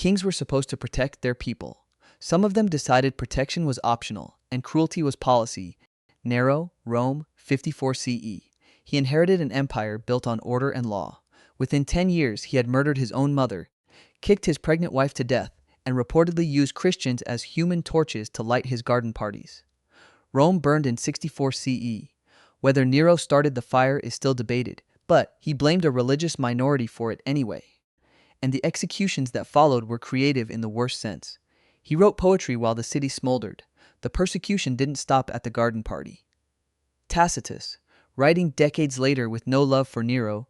Kings were supposed to protect their people. Some of them decided protection was optional and cruelty was policy. Nero, Rome, 54 CE. He inherited an empire built on order and law. Within 10 years, he had murdered his own mother, kicked his pregnant wife to death, and reportedly used Christians as human torches to light his garden parties. Rome burned in 64 CE. Whether Nero started the fire is still debated, but he blamed a religious minority for it anyway. And the executions that followed were creative in the worst sense. He wrote poetry while the city smoldered. The persecution didn't stop at the garden party. Tacitus, writing decades later with no love for Nero,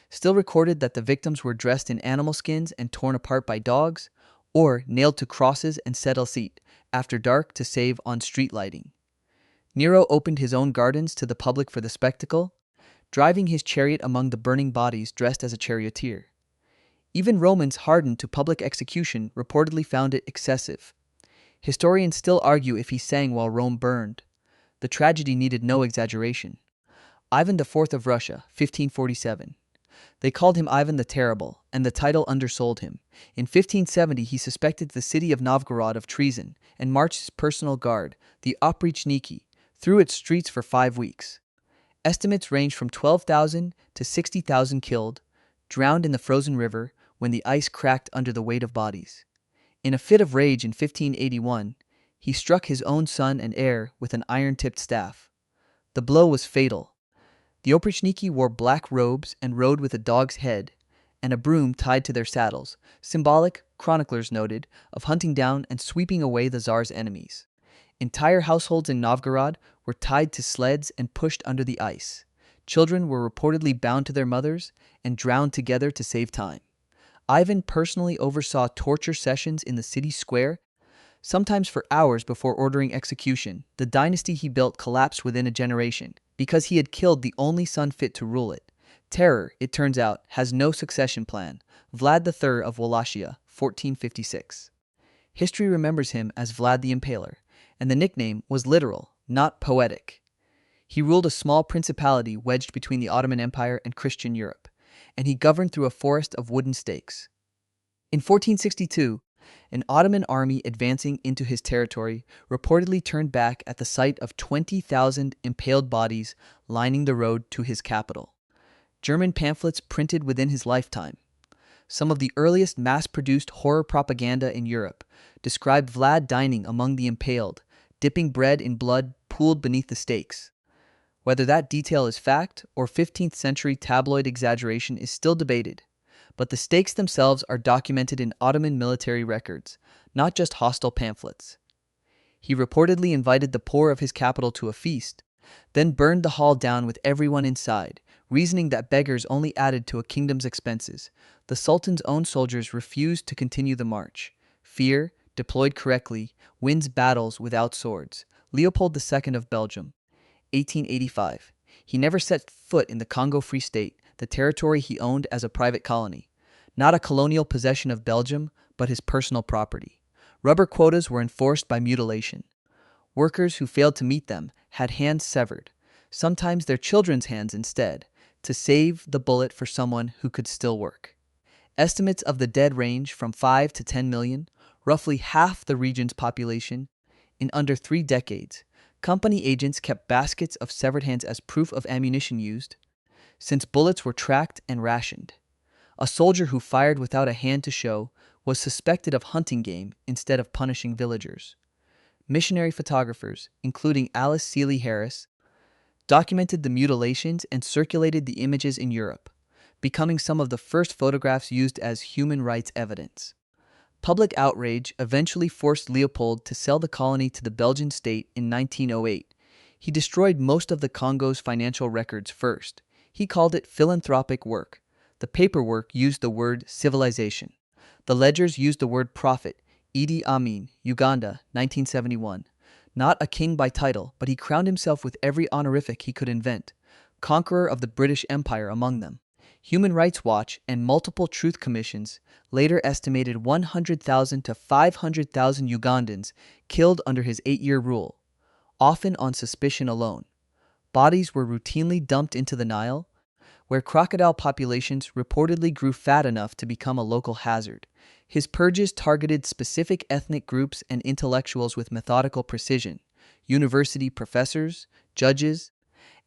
still recorded that the victims were dressed in animal skins and torn apart by dogs, or nailed to crosses and set on seat after dark to save on street lighting. Nero opened his own gardens to the public for the spectacle, driving his chariot among the burning bodies dressed as a charioteer. Even Romans hardened to public execution reportedly found it excessive. Historians still argue if he sang while Rome burned. The tragedy needed no exaggeration. Ivan IV of Russia, 1547. They called him Ivan the Terrible, and the title undersold him. In 1570 he suspected the city of Novgorod of treason and marched his personal guard, the Oprichniki, through its streets for 5 weeks. Estimates range from 12,000 to 60,000 killed, drowned in the frozen river when the ice cracked under the weight of bodies. In a fit of rage in 1581, he struck his own son and heir with an iron-tipped staff. The blow was fatal. The Oprichniki wore black robes and rode with a dog's head and a broom tied to their saddles, symbolic, chroniclers noted, of hunting down and sweeping away the Tsar's enemies. Entire households in Novgorod were tied to sleds and pushed under the ice. Children were reportedly bound to their mothers and drowned together to save time. Ivan personally oversaw torture sessions in the city square, sometimes for hours before ordering execution. The dynasty he built collapsed within a generation because he had killed the only son fit to rule it. Terror, it turns out, has no succession plan. Vlad III of Wallachia, 1456. History remembers him as Vlad the Impaler, and the nickname was literal, not poetic. He ruled a small principality wedged between the Ottoman Empire and Christian Europe, and he governed through a forest of wooden stakes. In 1462, an Ottoman army advancing into his territory reportedly turned back at the sight of 20,000 impaled bodies lining the road to his capital. German pamphlets printed within his lifetime. Some of the earliest mass-produced horror propaganda in Europe described Vlad dining among the impaled, dipping bread in blood pooled beneath the stakes. Whether that detail is fact or 15th century tabloid exaggeration is still debated, but the stakes themselves are documented in Ottoman military records, not just hostile pamphlets. He reportedly invited the poor of his capital to a feast, then burned the hall down with everyone inside, reasoning that beggars only added to a kingdom's expenses. The Sultan's own soldiers refused to continue the march. Fear, deployed correctly, wins battles without swords. Leopold II of Belgium, 1885. He never set foot in the Congo Free State, the territory he owned as a private colony. Not a colonial possession of Belgium, but his personal property. Rubber quotas were enforced by mutilation. Workers who failed to meet them had hands severed, sometimes their children's hands instead, to save the bullet for someone who could still work. Estimates of the dead range from 5 to 10 million, roughly half the region's population, in under 3 decades. Company agents kept baskets of severed hands as proof of ammunition used, since bullets were tracked and rationed. A soldier who fired without a hand to show was suspected of hunting game instead of punishing villagers. Missionary photographers, including Alice Seeley Harris, documented the mutilations and circulated the images in Europe, becoming some of the first photographs used as human rights evidence. Public outrage eventually forced Leopold to sell the colony to the Belgian state in 1908. He destroyed most of the Congo's financial records first. He called it philanthropic work. The paperwork used the word civilization. The ledgers used the word profit. Idi Amin, Uganda, 1971. Not a king by title, but he crowned himself with every honorific he could invent, conqueror of the British Empire among them. Human Rights Watch and multiple truth commissions later estimated 100,000 to 500,000 Ugandans killed under his 8-year rule, often on suspicion alone. Bodies were routinely dumped into the Nile, where crocodile populations reportedly grew fat enough to become a local hazard. His purges targeted specific ethnic groups and intellectuals with methodical precision. University professors, judges,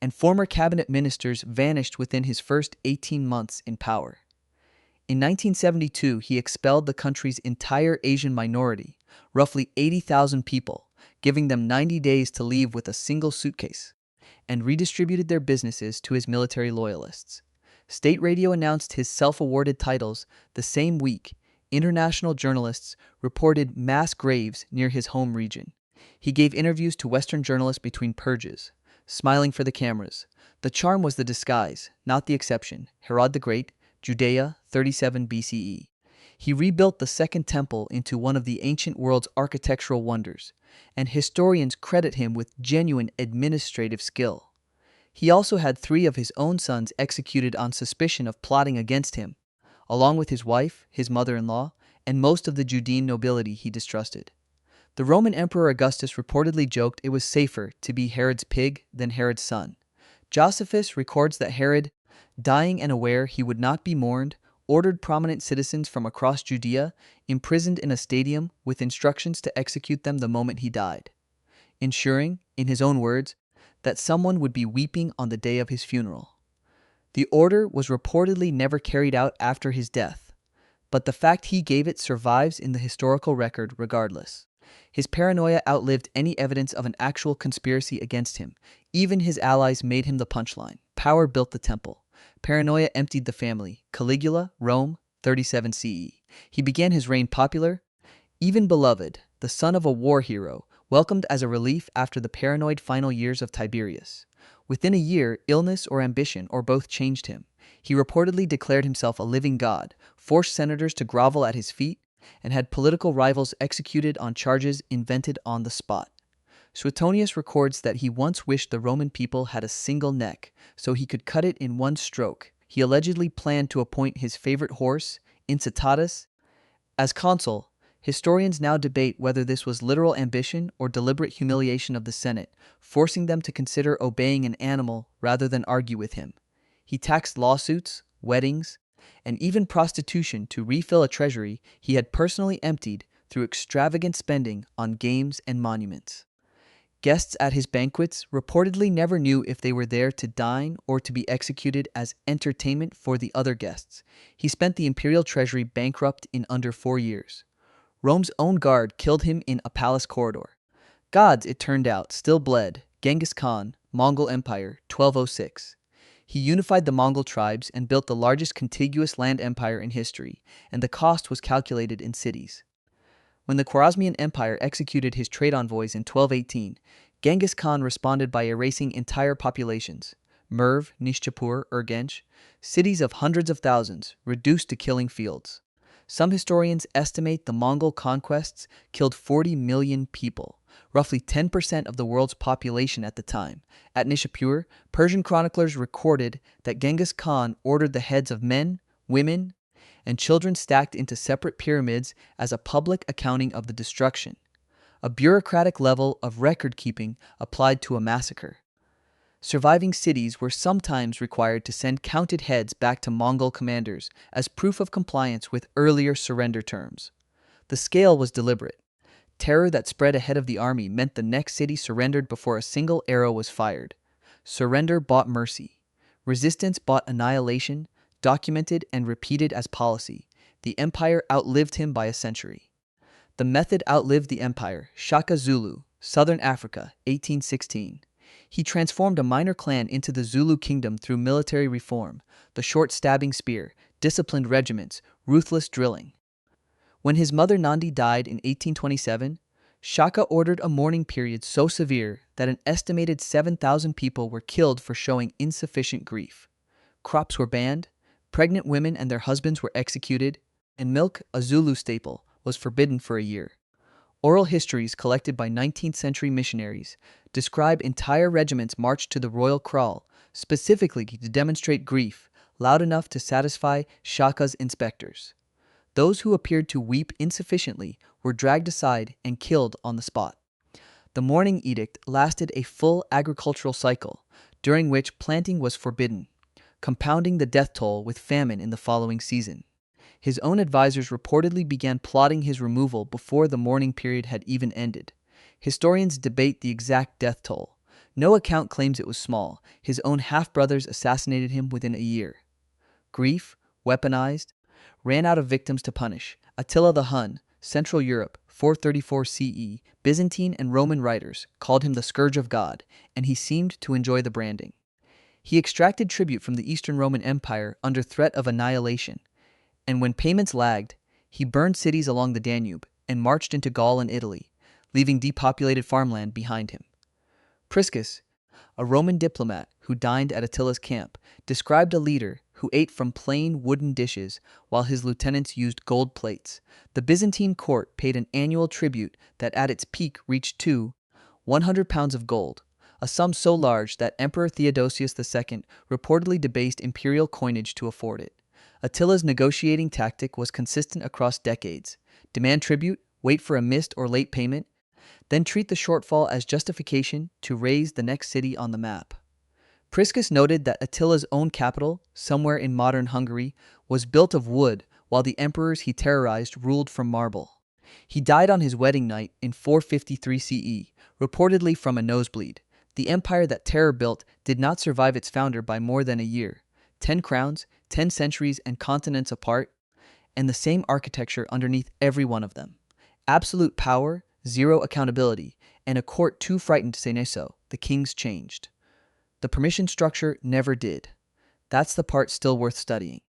and former cabinet ministers vanished within his first 18 months in power. In 1972, he expelled the country's entire Asian minority, roughly 80,000 people, giving them 90 days to leave with a single suitcase, and redistributed their businesses to his military loyalists. State radio announced his self-awarded titles the same week. International journalists reported mass graves near his home region. He gave interviews to Western journalists between purges, smiling for the cameras. The charm was the disguise, not the exception. Herod the Great, Judea, 37 BCE. He rebuilt the Second Temple into one of the ancient world's architectural wonders, and historians credit him with genuine administrative skill. He also had 3 of his own sons executed on suspicion of plotting against him, along with his wife, his mother-in-law, and most of the Judean nobility he distrusted. The Roman Emperor Augustus reportedly joked it was safer to be Herod's pig than Herod's son. Josephus records that Herod, dying and aware he would not be mourned, ordered prominent citizens from across Judea imprisoned in a stadium with instructions to execute them the moment he died, ensuring, in his own words, that someone would be weeping on the day of his funeral. The order was reportedly never carried out after his death, but the fact he gave it survives in the historical record regardless. His paranoia outlived any evidence of an actual conspiracy against him. Even his allies made him the punchline. Power built the temple. Paranoia emptied the family. Caligula, Rome, 37 CE. He began his reign popular, even beloved, the son of a war hero, welcomed as a relief after the paranoid final years of Tiberius. Within a year, illness or ambition or both changed him. He reportedly declared himself a living god, forced senators to grovel at his feet, and had political rivals executed on charges invented on the spot. Suetonius records that he once wished the Roman people had a single neck, so he could cut it in one stroke. He allegedly planned to appoint his favorite horse, Incitatus, as consul. Historians now debate whether this was literal ambition or deliberate humiliation of the Senate, forcing them to consider obeying an animal rather than argue with him. He taxed lawsuits, weddings, and even prostitution to refill a treasury he had personally emptied through extravagant spending on games and monuments. Guests at his banquets reportedly never knew if they were there to dine or to be executed as entertainment for the other guests. He spent the imperial treasury bankrupt in under 4 years. Rome's own guard killed him in a palace corridor. Gods, it turned out, still bled. Genghis Khan, Mongol Empire, 1206. He unified the Mongol tribes and built the largest contiguous land empire in history, and the cost was calculated in cities. When the Khwarezmian Empire executed his trade envoys in 1218, Genghis Khan responded by erasing entire populations. Merv, Nishapur, Urgench, cities of hundreds of thousands, reduced to killing fields. Some historians estimate the Mongol conquests killed 40 million people, roughly 10% of the world's population at the time. At Nishapur, Persian chroniclers recorded that Genghis Khan ordered the heads of men, women, and children stacked into separate pyramids as a public accounting of the destruction, a bureaucratic level of record-keeping applied to a massacre. Surviving cities were sometimes required to send counted heads back to Mongol commanders as proof of compliance with earlier surrender terms. The scale was deliberate. Terror that spread ahead of the army meant the next city surrendered before a single arrow was fired. Surrender bought mercy. Resistance bought annihilation, documented and repeated as policy. The empire outlived him by a century. The method outlived the empire. Shaka Zulu, Southern Africa, 1816. He transformed a minor clan into the Zulu kingdom through military reform, the short stabbing spear, disciplined regiments, ruthless drilling. When his mother Nandi died in 1827, Shaka ordered a mourning period so severe that an estimated 7,000 people were killed for showing insufficient grief. Crops were banned, pregnant women and their husbands were executed, and milk, a Zulu staple, was forbidden for a year. Oral histories collected by 19th century missionaries describe entire regiments marched to the royal kraal, specifically to demonstrate grief, loud enough to satisfy Shaka's inspectors. Those who appeared to weep insufficiently were dragged aside and killed on the spot. The mourning edict lasted a full agricultural cycle, during which planting was forbidden. compounding the death toll with famine in the following season. His own advisors reportedly began plotting his removal before the mourning period had even ended. Historians debate the exact death toll. No account claims it was small. His own half-brothers assassinated him within a year. Grief, weaponized, ran out of victims to punish. Attila the Hun, Central Europe, 434 CE, Byzantine and Roman writers called him the Scourge of God, and he seemed to enjoy the branding. He extracted tribute from the Eastern Roman Empire under threat of annihilation, and when payments lagged, he burned cities along the Danube and marched into Gaul and Italy, leaving depopulated farmland behind him. Priscus, a Roman diplomat who dined at Attila's camp, described a leader who ate from plain wooden dishes while his lieutenants used gold plates. The Byzantine court paid an annual tribute that at its peak reached 100 pounds of gold, a sum so large that Emperor Theodosius II reportedly debased imperial coinage to afford it. Attila's negotiating tactic was consistent across decades. Demand tribute, wait for a missed or late payment, then treat the shortfall as justification to raise the next city on the map. Priscus noted that Attila's own capital, somewhere in modern Hungary, was built of wood while the emperors he terrorized ruled from marble. He died on his wedding night in 453 CE, reportedly from a nosebleed. The empire that terror built did not survive its founder by more than a year. 10 crowns, 10 centuries and continents apart, and the same architecture underneath every one of them. Absolute power, zero accountability, and a court too frightened to say nay so. The kings changed. The permission structure never did. That's the part still worth studying.